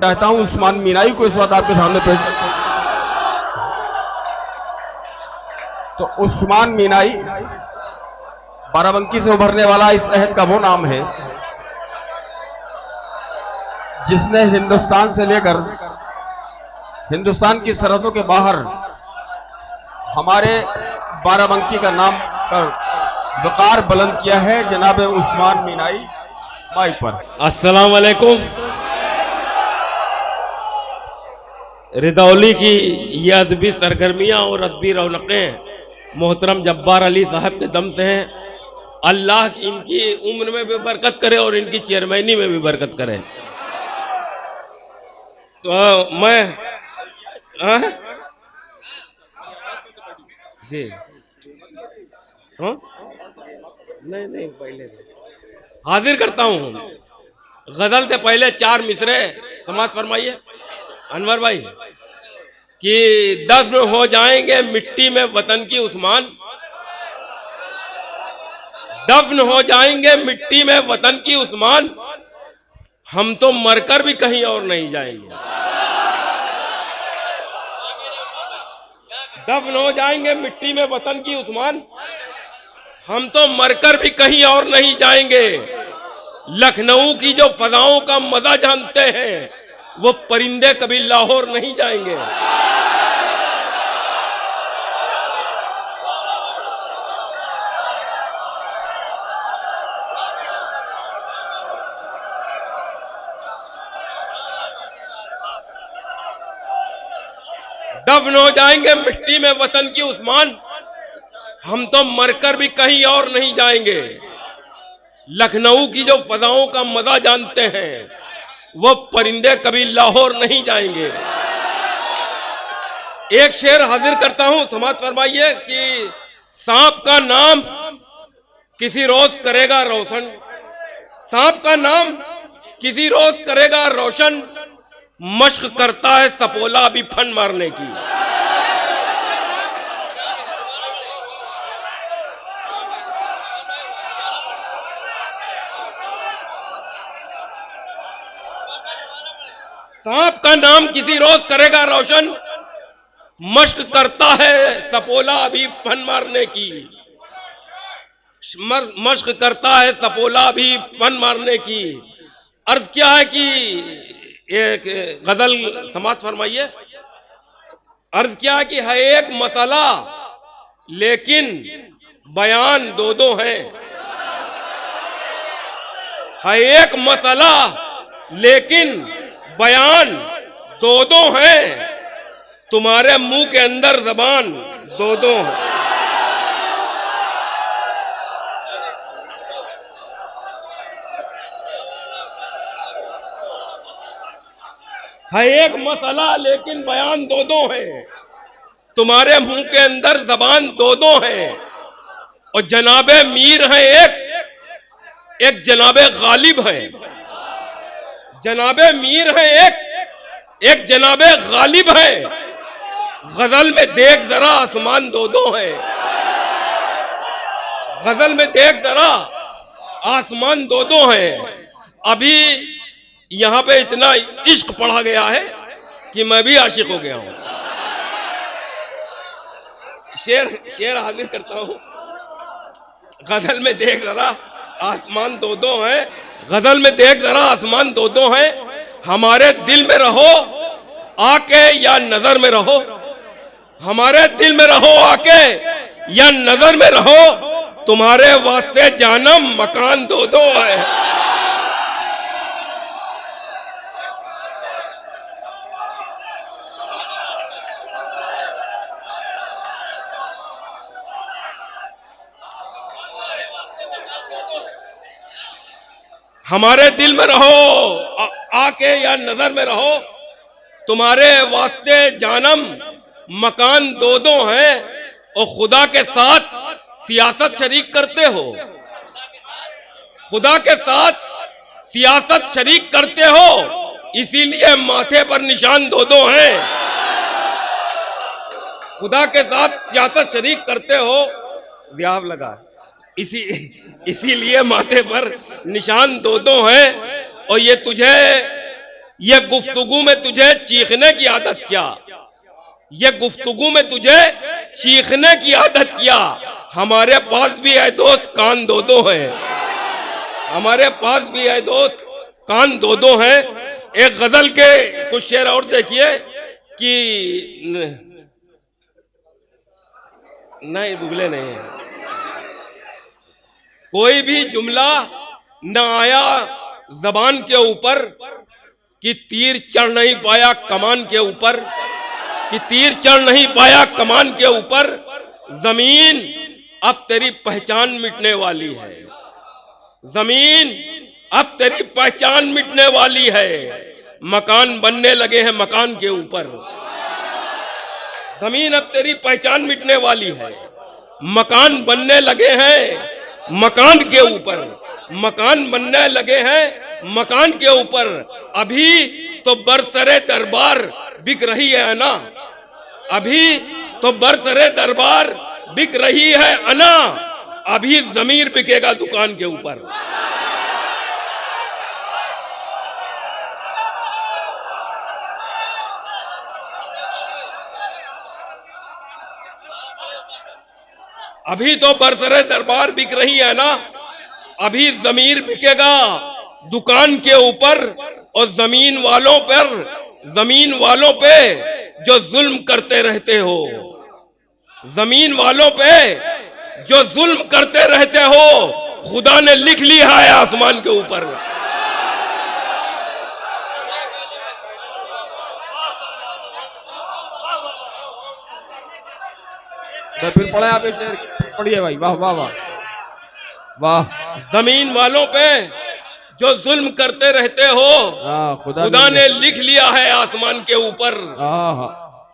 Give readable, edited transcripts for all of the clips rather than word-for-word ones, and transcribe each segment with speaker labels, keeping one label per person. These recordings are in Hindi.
Speaker 1: चाहता हूं उस्मान मीनाई को इस वक्त आपके सामने पेश। तो उस्मान मीनाई बाराबंकी से उभरने वाला इस अहद का वो नाम है जिसने हिंदुस्तान से लेकर हिंदुस्तान की सरहदों के बाहर हमारे बाराबंकी का नाम कर वकार बुलंद किया है। जनाब उस्मान मीनाई माइक पर।
Speaker 2: अस्सलाम वालेकुम। रिदौली की ये अदबी सरगर्मियाँ और अदबी रौनकें मोहतरम जब्बार अली साहब के दम से हैं। अल्लाह इनकी उम्र में भी बरकत करे और इनकी चेयरमैनी में भी बरकत करे। तो मैं जी हाँ नहीं पहले हाजिर करता हूँ। गजल से पहले 4 मिसरे समाज फरमाइए अनवर भाई कि दफन हो जाएंगे मिट्टी में वतन की उस्मान, दफन हो जाएंगे मिट्टी में वतन की उस्मान, हम तो मरकर भी कहीं और नहीं जाएंगे। दफन हो जाएंगे मिट्टी में वतन की उस्मान, हम तो मरकर भी कहीं और नहीं जाएंगे। लखनऊ की जो फजाओं का मजा जानते हैं वो परिंदे कभी लाहौर नहीं जाएंगे। दफन हो जाएंगे मिट्टी में वतन की उस्मान, हम तो मरकर भी कहीं और नहीं जाएंगे। लखनऊ की जो फजाओं का मजा जानते हैं वो परिंदे कभी लाहौर नहीं जाएंगे। एक शेर हाजिर करता हूं, समाअत फरमाइए कि सांप का नाम किसी रोज करेगा रोशन, सांप का नाम किसी रोज करेगा रोशन, मश्क करता है सपोला भी फन मारने की। सांप का नाम किसी रोज करेगा रोशन, मश्क करता है सपोला अभी फन मारने की। मश्क करता है सपोला भी फन मारने की। अर्ज क्या है कि एक गजल समाअत फरमाइए। अर्ज क्या है कि है एक मसला लेकिन बयान दो दो हैं, है एक मसला लेकिन बयान दो दो हैं, तुम्हारे मुंह के अंदर जबान दो दो है। एक मसला लेकिन बयान दो दो है, तुम्हारे मुंह के अंदर जबान दो दो है। और जनाबे मीर है एक जनाबे गालिब है। जनाबे मीर है एक जनाबे गालिब है। गजल में देख जरा आसमान दो दो है। गजल में देख जरा आसमान दो दो है। अभी यहां पे इतना इश्क पढ़ा गया है कि मैं भी आशिक हो गया हूं। शेर हाजिर करता हूं। गजल में देख जरा आसमान दो दो है, गजल में देख जरा आसमान दो दो है। हमारे दिल में रहो आके या नजर में रहो, हमारे दिल में रहो आके या नजर में रहो, तुम्हारे वास्ते जानम मकान दो दो है। हमारे दिल में रहो आके या नजर में रहो, तुम्हारे वास्ते जानम मकान दो दो हैं। और खुदा के साथ सियासत शरीक करते हो, खुदा के साथ सियासत शरीक करते हो, इसीलिए माथे पर निशान दो दो हैं। खुदा के साथ सियासत शरीक करते हो, व्याव लगा इसीलिए माथे पर निशान दो दो हैं। और ये तुझे ये गुफ्तगू में तुझे चीखने की आदत क्या, ये गुफ्तगू में तुझे चीखने की आदत क्या। हमारे पास भी है दोस्त कान दो दो हैं, हमारे पास भी है दोस्त कान दो दो हैं। एक गजल के कुछ शेर और देखिए कि नहीं बुगले नहीं है। कोई भी जुमला न आया जबान के ऊपर कि तीर चढ़ नहीं पाया कमान के ऊपर, कि तीर चढ़ नहीं पाया कमान के ऊपर। जमीन अब तेरी पहचान मिटने वाली है, जमीन अब तेरी पहचान मिटने वाली है। मकान बनने लगे हैं मकान के ऊपर, जमीन अब तेरी पहचान मिटने वाली है। मकान बनने लगे हैं मकान के ऊपर, मकान बनने लगे हैं मकान के ऊपर। अभी तो बरसरे दरबार बिक रही है अना, अभी तो बरसरे दरबार बिक रही है अना, अभी जमीर बिकेगा दुकान के ऊपर। अभी तो बरसरे दरबार बिक रही है ना, अभी जमीर बिकेगा दुकान के ऊपर। और जमीन वालों पे जो जुल्म करते रहते हो, जमीन वालों पे जो जुल्म करते रहते हो, खुदा ने लिख लिया है आसमान के ऊपर।
Speaker 3: तो फिर पढ़े आप ये शेर पढ़िए भाई, वाह वाह वाह वाह।
Speaker 2: जमीन वालों पे जो जुल्म करते रहते हो, खुदा ने लिख लिया है आसमान के ऊपर।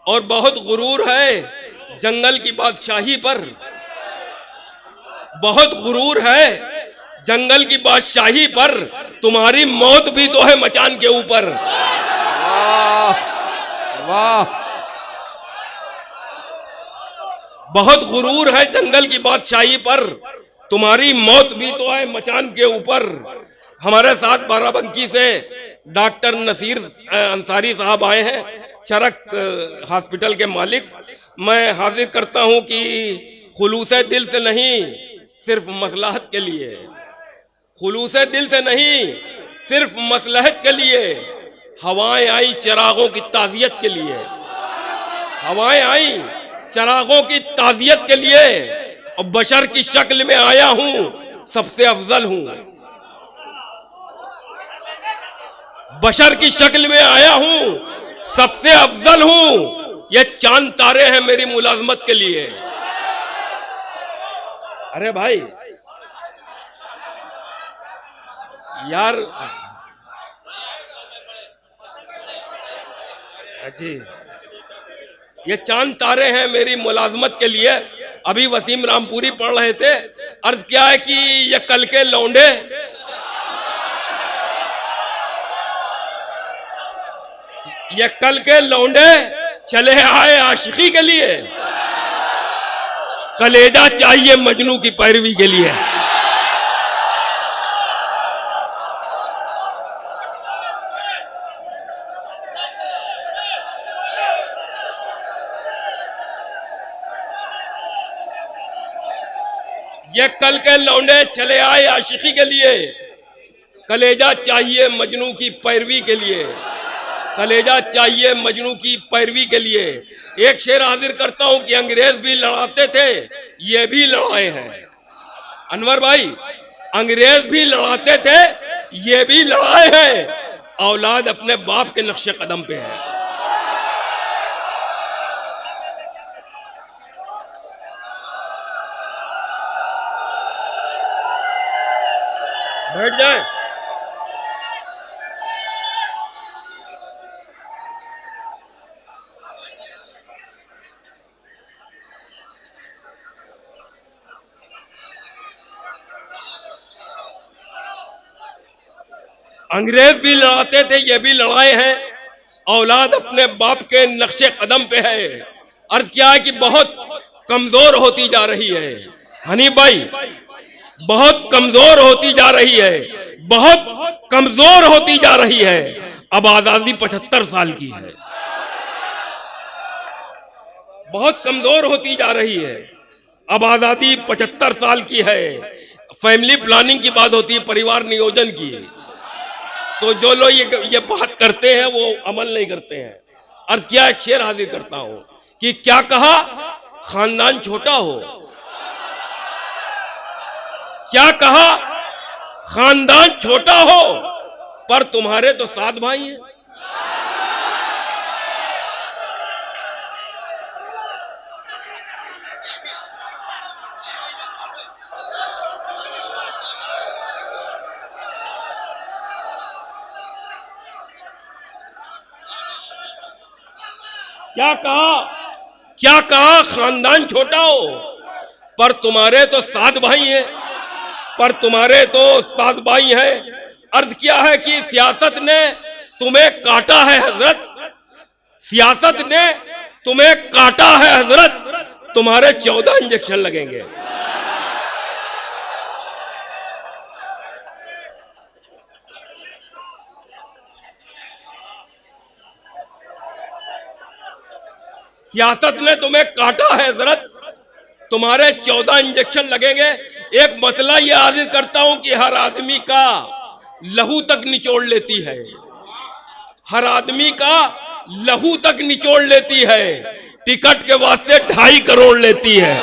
Speaker 2: और बहुत गुरूर है जंगल की बादशाही पर, बहुत गुरूर है जंगल की बादशाही पर। तुम्हारी मौत भी तो है मचान के ऊपर।
Speaker 3: वाह,
Speaker 2: बहुत गुरूर है जंगल की बादशाही पर, तुम्हारी मौत भी तो है मचान के ऊपर। हमारे साथ बाराबंकी से डॉक्टर नसीर अंसारी साहब आए हैं, चरक हॉस्पिटल के मालिक। मैं हाजिर करता हूं कि खुलूस दिल से नहीं सिर्फ मसलहत के लिए, खुलूस दिल से नहीं सिर्फ मसलहत के लिए हवाएं आई चिरागों की ताज़ियत के लिए, हवाएं आई चिरागों की ताज़ियत के लिए। और बशर की शक्ल में आया हूं, सबसे अफजल हूं, बशर की शक्ल में आया हूं, सबसे अफजल हूं। ये चांद तारे हैं मेरी मुलाजमत के लिए। अरे भाई यार जी, ये चांद तारे हैं मेरी मुलाजमत के लिए। अभी वसीम रामपुरी पढ़ रहे थे, अर्ज क्या है कि ये कल के लौंडे, ये कल के लौंडे चले आए आशिकी के लिए, कलेजा चाहिए मजनू की पैरवी के लिए। ये कल के लौंडे चले आए आशिकी के लिए, कलेजा चाहिए मजनू की पैरवी के लिए, कलेजा चाहिए मजनू की पैरवी के लिए। एक शेर हाजिर करता हूं कि अंग्रेज भी लड़ाते थे, ये भी लड़ाए हैं। अनवर भाई, अंग्रेज भी लड़ाते थे, ये भी लड़ाए हैं। औलाद अपने बाप के नक्शे कदम पे है। बैठ जाए। अंग्रेज भी लड़ाते थे, ये भी लड़ाए हैं। औलाद अपने बाप के नक्शे कदम पे है। अर्ज क्या है कि बहुत कमजोर होती जा रही है हनीफ भाई, बहुत कमजोर होती जा रही है, बहुत कमजोर होती जा रही है। अब आजादी 75 साल की है, बहुत कमजोर होती जा रही है। अब आजादी 75 साल की है। फैमिली प्लानिंग की बात होती है, परिवार नियोजन की, तो जो लोग ये बात करते हैं वो अमल नहीं करते हैं। अर्थ क्या है, शेर हाजिर करता हूं कि क्या कहा, खानदान छोटा हो, क्या कहा, खानदान छोटा हो पर तुम्हारे तो 7 भाई हैं। क्या कहा, खानदान छोटा हो पर तुम्हारे तो 7 भाई हैं, पर तुम्हारे तो 7 भाई हैं। अर्थ क्या है कि सियासत ने तुम्हें काटा है हजरत, सियासत ने तुम्हें काटा है हजरत, तुम्हारे 14 इंजेक्शन लगेंगे। सियासत ने तुम्हें काटा है हजरत, तुम्हारे 14 इंजेक्शन लगेंगे। एक मसला यह हाजिर करता हूं कि हर आदमी का लहू तक निचोड़ लेती है, हर आदमी का लहू तक निचोड़ लेती है, टिकट के वास्ते 2.5 करोड़ लेती है।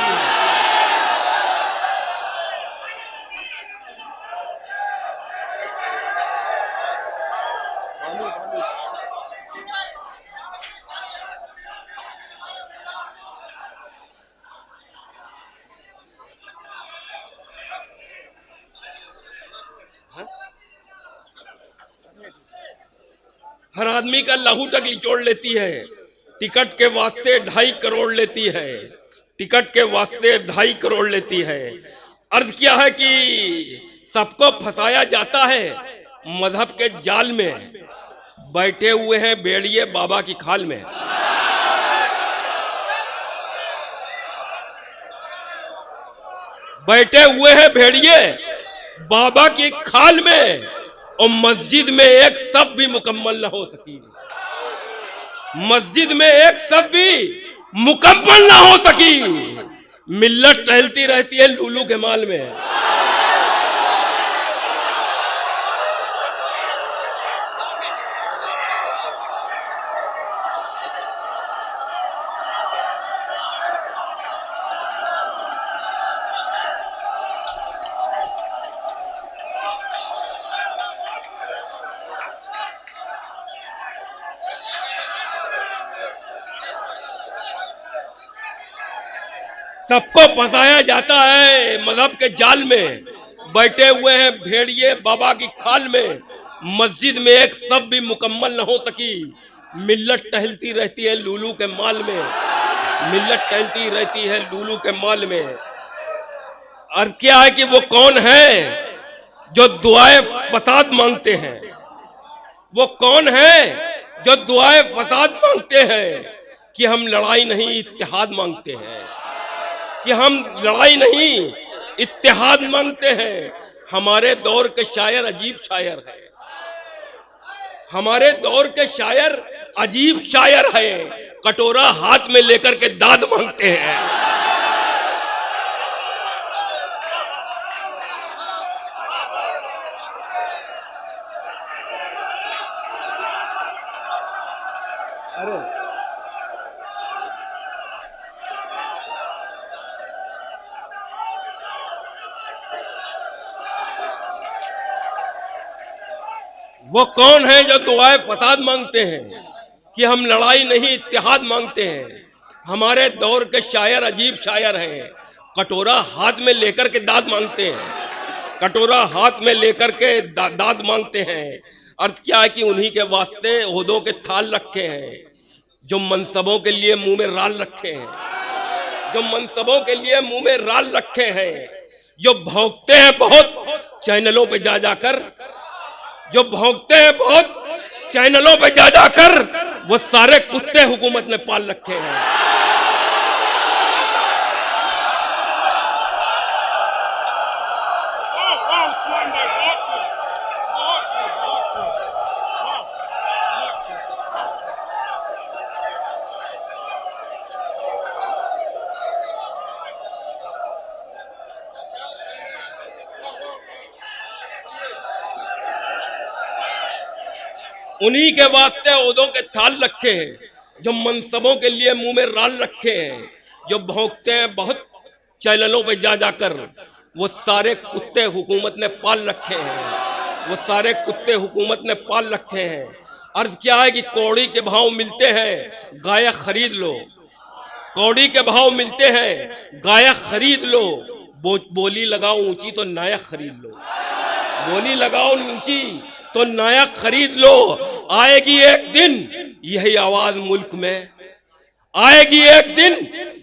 Speaker 2: हर आदमी का लहू तक निचोड़ लेती है, टिकट के वास्ते 2.5 करोड़ लेती है, टिकट के वास्ते 2.5 करोड़ लेती है। अर्थ क्या है कि सबको फंसाया जाता है मजहब के जाल में, बैठे हुए हैं भेड़िए बाबा की खाल में। बैठे हुए हैं भेड़िए बाबा की खाल में, और मस्जिद में एक सब भी मुकम्मल न हो सकी, मस्जिद में एक सब भी मुकम्मल ना हो सकी। मिल्लत टहलती रहती है लूलू के माल में। सबको फंसाया जाता है मजहब के जाल में, बैठे हुए हैं भेड़िए बाबा की खाल में, मस्जिद में एक सब भी मुकम्मल न हो सकी। मिल्लत टहलती रहती है लूलू के माल में, मिल्लत टहलती रहती है लूलू के माल में। अर्थ क्या है कि वो कौन है जो दुआए फसाद मांगते हैं, वो कौन है जो दुआए फसाद मांगते हैं, कि हम लड़ाई नहीं इत्तेहाद मांगते हैं, कि हम लड़ाई नहीं इत्तेहाद मांगते हैं। हमारे दौर के शायर अजीब शायर है, हमारे दौर के शायर अजीब शायर है, कटोरा हाथ में लेकर के दाद मांगते हैं। वो कौन है जो दुआए फसाद मांगते हैं, कि हम लड़ाई नहीं इत्तेहाद मांगते हैं। हमारे दौर के शायर अजीब शायर हैं, कटोरा हाथ में लेकर के दाद मांगते हैं, कटोरा हाथ में लेकर के दाद मांगते हैं। अर्थ क्या है कि उन्हीं के वास्ते ओहदों के थाल रखे हैं, जो मनसबों के लिए मुंह में राल रखे हैं, जो मनसबों के लिए मुंह में राल रखे हैं, जो भौंकते हैं बहुत चैनलों पे जा जाकर, जो भौंकते हैं बहुत चैनलों पे जा जाकर, वो सारे कुत्ते हुकूमत ने पाल रखे हैं। उन्हीं के वास्ते ओहदों के थाल रखे हैं, जो मनसबों के लिए मुंह में राल रखे हैं, जो भौंकते हैं बहुत चैनलों पे जा जाकर, वो सारे कुत्ते हुकूमत ने पाल रखे हैं, वो सारे कुत्ते हुकूमत ने पाल रखे हैं। अर्ज क्या है कि कौड़ी के भाव मिलते हैं, गाय खरीद लो। कौड़ी के भाव मिलते हैं, गाय खरीद लो। बोली लगाओ ऊंची तो नायक खरीद लो। बोली लगाओ ऊंची तो नायक खरीद लो। आएगी एक दिन यही आवाज मुल्क में, आएगी एक दिन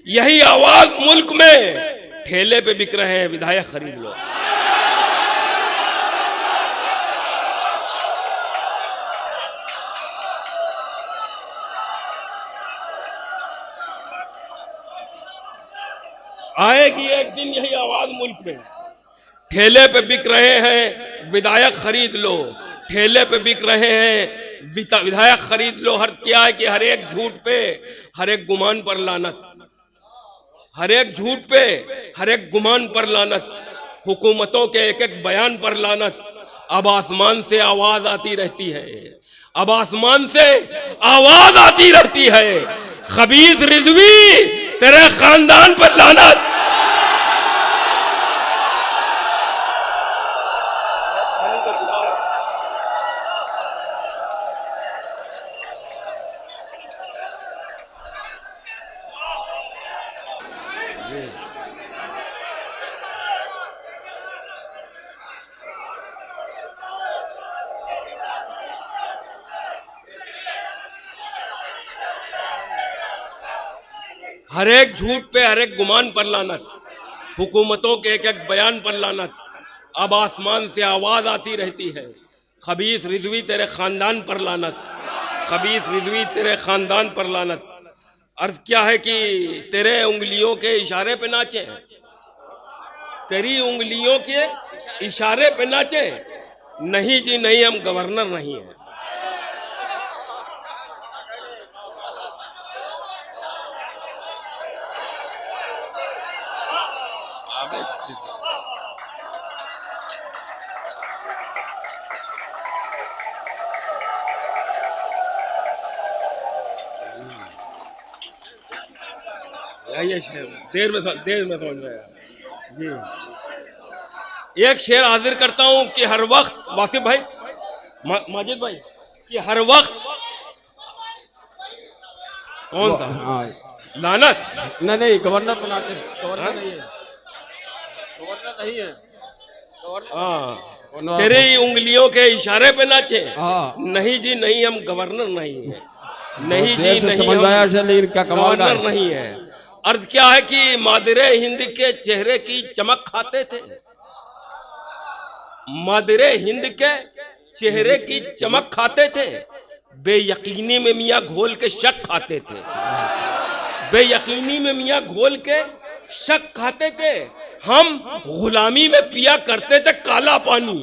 Speaker 2: यही आवाज मुल्क में। ठेले पे बिक रहे हैं, विधायक खरीद लो। आएगी एक दिन यही आवाज मुल्क में। ठेले पे बिक रहे हैं, विधायक खरीद लो। ठेले पे बिक रहे हैं, विधायक खरीद लो। हर क्या है कि हर एक झूठ पे, हर एक गुमान पर लानत, हर एक झूठ पे, हर एक गुमान पर लानत, हुकूमतों के एक एक बयान पर लानत। अब आसमान से आवाज आती रहती है, अब आसमान से आवाज आती रहती है। खबीस रिजवी तेरे खानदान पर लानत। हर एक झूठ पे, हर एक गुमान पर लानत, हुकूमतों के एक एक बयान पर लानत। अब आसमान से आवाज आती रहती है, खबीस रिजवी तेरे खानदान पर लानत, खबीस रिजवी तेरे खानदान पर लानत। अर्ज क्या है कि तेरे उंगलियों के इशारे पे नाचे, तेरी उंगलियों के इशारे पे नाचे। नहीं जी नहीं, हम गवर्नर नहीं हैं। ये शेर देर में समझ में आया जी। एक शेर हाजिर करता हूं कि हर वक्त वासिफ भाई, माजिद भाई, कि हर वक्त कौन था लानत?
Speaker 1: नहीं, गवर्नर बनाते, गवर्नर नहीं है, गवर्नर नहीं है।
Speaker 2: हाँ, तेरे उंगलियों के इशारे पे नाचे। नहीं जी नहीं, हम गवर्नर नहीं है। नहीं जी नहीं,
Speaker 1: समझ आया, लेकिन क्या कमाल का
Speaker 2: गवर्नर नहीं है। अर्ज क्या है कि मादरे हिंद के चेहरे की चमक खाते थे, मादरे हिंद के चेहरे की चमक खाते थे। बेयकीनी में मियाँ घोल के शक खाते थे, बेयकीनी में मियाँ घोल के शक खाते थे। हम गुलामी में पिया करते थे काला पानी,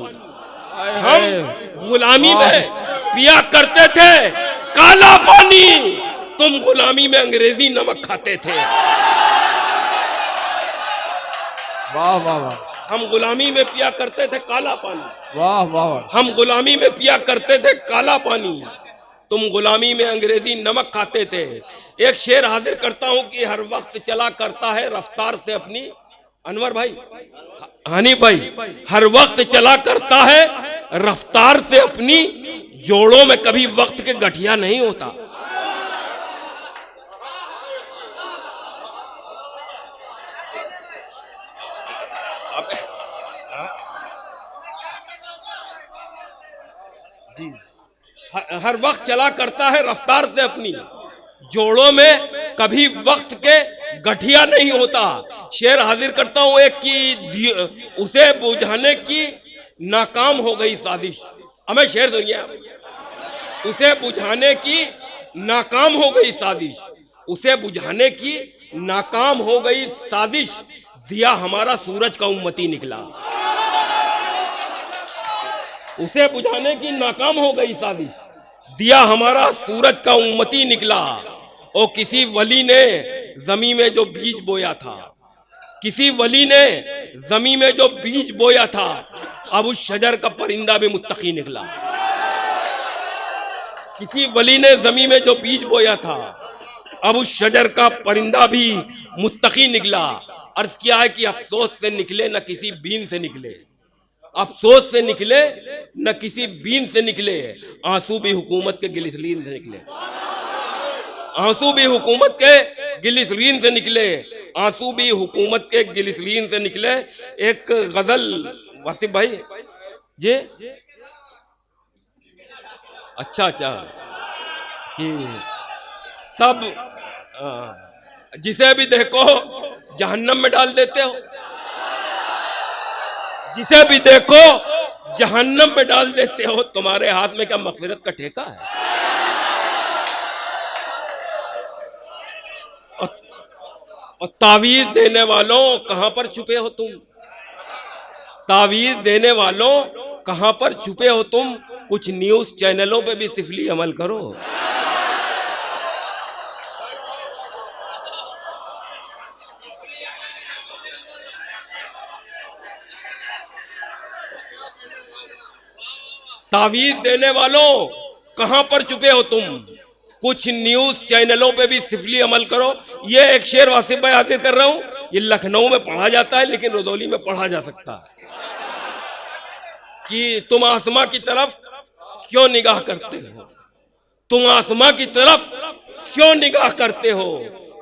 Speaker 2: हम गुलामी में पिया करते थे काला पानी। तुम गुलामी में अंग्रेजी नमक खाते थे।
Speaker 3: वाह वाह वाह।
Speaker 2: हम गुलामी में पिया करते थे काला पानी।
Speaker 3: वाह वाह।
Speaker 2: हम गुलामी में पिया करते थे काला पानी, तुम गुलामी में अंग्रेजी नमक खाते थे। एक शेर हाजिर करता हूं कि हर वक्त चला करता है रफ्तार से अपनी, अनवर भाई, हानी भाई, हर वक्त चला करता है रफ्तार से अपनी, जोड़ों में कभी वक्त के गठिया नहीं होता। जी, हर वक्त चला करता है रफ्तार से अपनी, जोड़ों में कभी वक्त के गठिया नहीं होता। शेर हाजिर करता हूं एक की, उसे बुझाने की नाकाम हो गई साजिश। हमें शेर सुनिए, उसे बुझाने की नाकाम हो गई साजिश, उसे बुझाने की नाकाम हो गई साजिश। दिया हमारा सूरज का उम्मती निकला, उसे बुझाने की नाकाम हो गई साजिश। दिया हमारा सूरज का उम्मती निकला। और किसी वली ने जमी में जो बीज बोया था, किसी वली ने जमी में जो बीज बोया था, अब उस शजर का परिंदा भी मुत्तकी निकला। किसी वली ने जमीन में जो बीज बोया था, अब उस शजर का परिंदा भी मुत्तकी निकला। अर्ज किया है कि अफसोस से निकले न किसी बीन से निकले, अफसोस से निकले न किसी बीन से निकले, आंसू भी हुकूमत के गिलिसरीन से निकले, आंसू भी हुकूमत के गिलिसरीन से निकले, आंसू भी हुकूमत के गिलिसरीन से निकले। एक गजल वासिफ भाई जी, अच्छा कि सब जिसे भी देखो जहन्नम में डाल देते हो, जिसे भी देखो जहन्नम में डाल देते हो, तुम्हारे हाथ में क्या मगफिरत का ठेका है? और तावीज देने वालों कहां पर छुपे हो तुम, तावीज देने वालों कहां पर छुपे हो तुम, कुछ न्यूज चैनलों पे भी सिफली अमल करो। तावीज देने वालों कहां पर छुपे हो तुम, कुछ न्यूज चैनलों पे भी सिफली अमल करो। ये एक शेर वासिफ भाई हाजिर कर रहा हूं, ये लखनऊ में पढ़ा जाता है लेकिन रुदौली में पढ़ा जा सकता है कि तुम आसमां की तरफ क्यों निगाह करते हो, तुम आसमां की तरफ क्यों निगाह करते हो,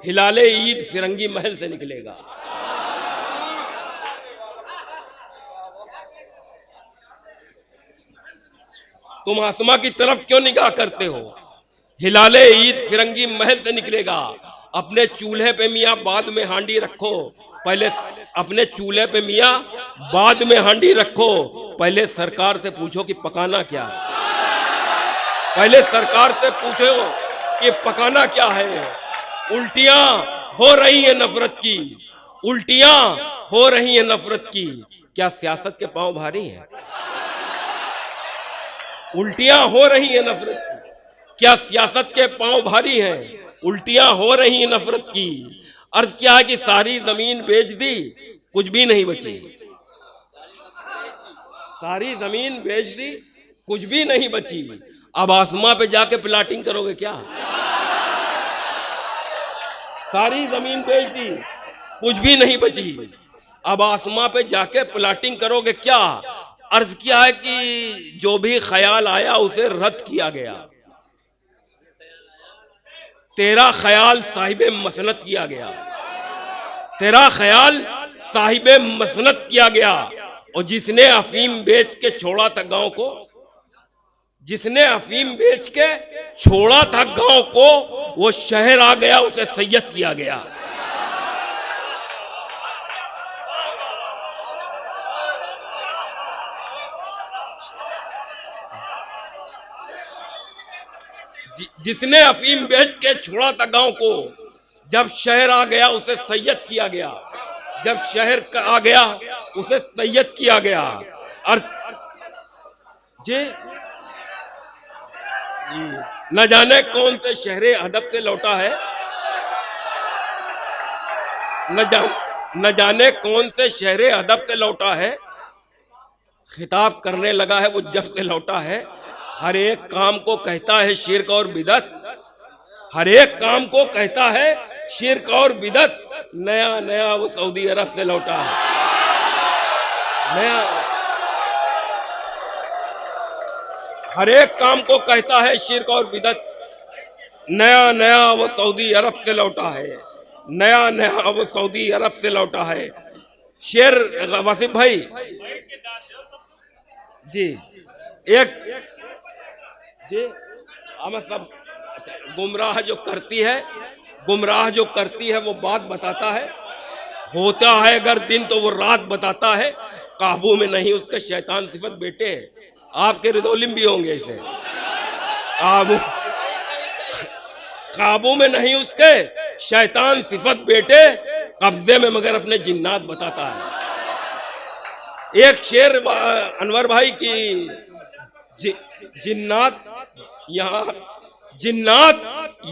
Speaker 2: हिलाले ईद फिरंगी महल से निकलेगा। तुम आसमां की तरफ क्यों निगाह करते हो, हिलाले ईद फिरंगी महल से निकलेगा। अपने चूल्हे पे मियाँ बाद में हांडी रखो, पहले अपने चूल्हे पे मियाँ बाद में हांडी रखो, पहले सरकार से पूछो कि पकाना क्या है, पहले सरकार से पूछो कि पकाना क्या है। उल्टियां हो रही है नफरत की, उल्टियां हो रही है नफरत की, क्या सियासत के पांव भारी हैं? उल्टियां हो रही है नफरत की, क्या सियासत के पांव भारी हैं? उल्टियां हो रही है नफरत की। अर्ज क्या है कि सारी जमीन बेच दी, कुछ भी नहीं बची, सारी जमीन बेच दी, कुछ भी नहीं बची। अब आसमां पे जाके प्लाटिंग करोगे क्या? सारी जमीन बेच दी, कुछ भी नहीं बची, अब आसमां पे जाके प्लाटिंग करोगे क्या? अर्ज किया है कि जो भी ख्याल आया उसे रद्द किया गया, तेरा ख्याल साहिबे मसनत किया गया, तेरा ख्याल साहिबे मसनत किया गया। और जिसने अफीम बेच के छोड़ा था गांव को, जिसने अफीम बेच के छोड़ा था गांव को, वो शहर आ गया, उसे सैयद किया गया। जिसने अफीम बेच के छोड़ा था गांव को, जब शहर आ गया उसे सैयद किया गया, जब शहर आ गया उसे सैयद किया गया। और जी न जाने कौन से शहरे अदब से लौटा है, न जाने कौन से शहरे अदब से लौटा है, खिताब करने लगा है वो जब से लौटा है। हर एक काम को कहता है शिर्क और बिदत, हर एक काम को कहता है शिर्क और बिदत, नया नया वो सऊदी अरब से लौटा है, नया हर एक काम को कहता है शिर्क और बिदत, नया नया वो सऊदी अरब से लौटा है, नया नया वो सऊदी अरब से लौटा है। शेर वासिफ भाई जी, एक जी हमें सब गुमराह जो करती है, गुमराह जो करती है वो बात बताता है, होता है अगर दिन तो वो रात बताता है, काबू में नहीं उसके शैतान सिफत बेटे, आपके रिदोलिम भी होंगे इसे, काबू में नहीं उसके शैतान सिफत बेटे, कब्जे में मगर अपने जिन्नात बताता है। एक शेर अनवर भाई की, जिन्नात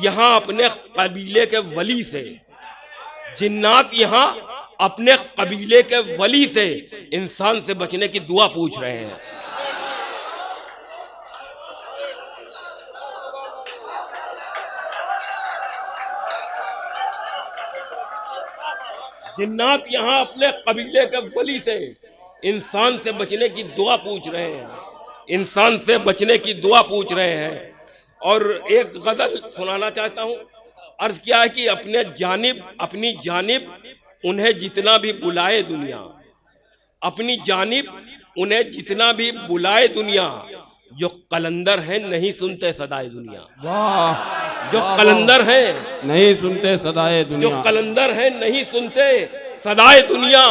Speaker 2: यहाँ अपने कबीले के वली से, जिन्नात यहाँ अपने कबीले के वली से इंसान से बचने की दुआ पूछ रहे हैं। जिन्नात यहाँ अपने कबीले के वली से इंसान से बचने की दुआ पूछ रहे हैं, इंसान से बचने की दुआ पूछ रहे हैं। और एक गजल सुनाना चाहता हूँ। अर्ज किया है कि अपनी जानिब उन्हें जितना भी बुलाए दुनिया, अपनी जानिब उन्हें जितना भी बुलाए दुनिया, जो कलंदर हैं नहीं सुनते सदाए दुनिया।
Speaker 1: वाह,
Speaker 2: जो कलंदर हैं
Speaker 1: नहीं सुनते सदाए
Speaker 2: जो
Speaker 1: दुनिया।
Speaker 2: कलंदर हैं नहीं सुनते सदाए दुनिया।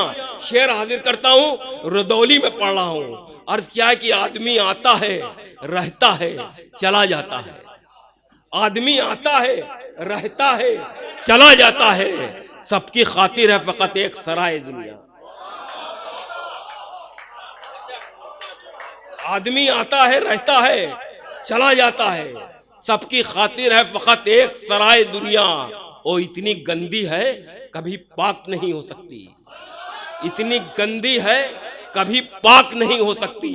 Speaker 2: शेर हाजिर करता हूँ, रुदौली में पढ़ रहा हूँ। अर्ज क्या है कि आदमी आता है रहता है चला जाता है, आदमी आता है रहता है चला जाता है, सबकी खातिर है फकत एक सराय दुनिया। आदमी आता है रहता है चला जाता है, सबकी खातिर है फकत एक सराय दुनिया। ओ इतनी गंदी है कभी पाक नहीं हो सकती, इतनी गंदी है कभी पाक नहीं हो सकती,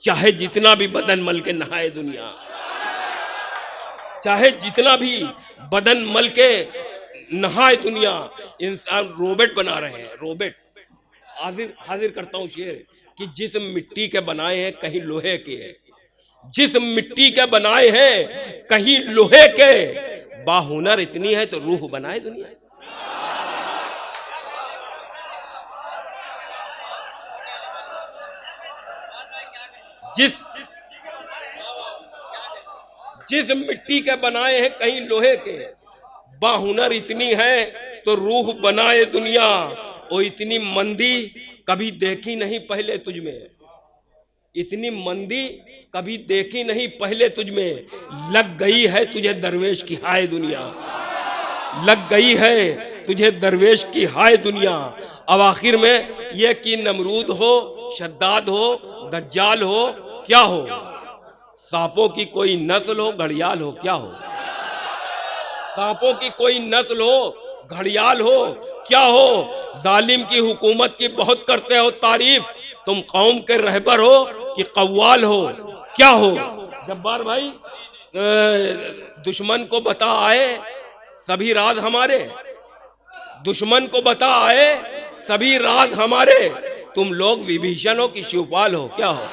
Speaker 2: चाहे जितना भी बदन मल के नहाए दुनिया, चाहे जितना भी बदन मल के नहाए दुनिया। इंसान रोबोट बना रहे हैं, रोबोट। हाजिर करता हूँ शेर कि जिस मिट्टी के बनाए हैं कहीं लोहे के, जिस मिट्टी के बनाए हैं कहीं लोहे के, बाहुनर इतनी है तो रूह बनाए दुनिया। जिस मिट्टी के बनाए हैं कहीं लोहे के, बाहुनर इतनी है तो रूह बनाए दुनिया। ओ इतनी मंदी कभी देखी नहीं पहले तुझ में, इतनी मंदी कभी देखी नहीं पहले तुझ में, लग गई है तुझे दरवेश की हाय दुनिया, लग गई है तुझे दरवेश की हाय दुनिया। अब आखिर में यह कि नमरूद हो, शद्दाद हो, दज्जाल हो, क्या हो, सांपों की कोई नस्ल हो, घड़ियाल हो, क्या हो, सांपों की कोई नस्ल हो, घड़ियाल हो, क्या हो, जालिम की हुकूमत की बहुत करते हो तारीफ, तुम कौम के रहबर हो कि कव्वाल हो, क्या हो। जब्बार भाई, दुश्मन को बता आए सभी राज हमारे, दुश्मन को बता आए सभी राज हमारे, तुम लोग विभीषण हो कि शिवपाल हो, क्या हो।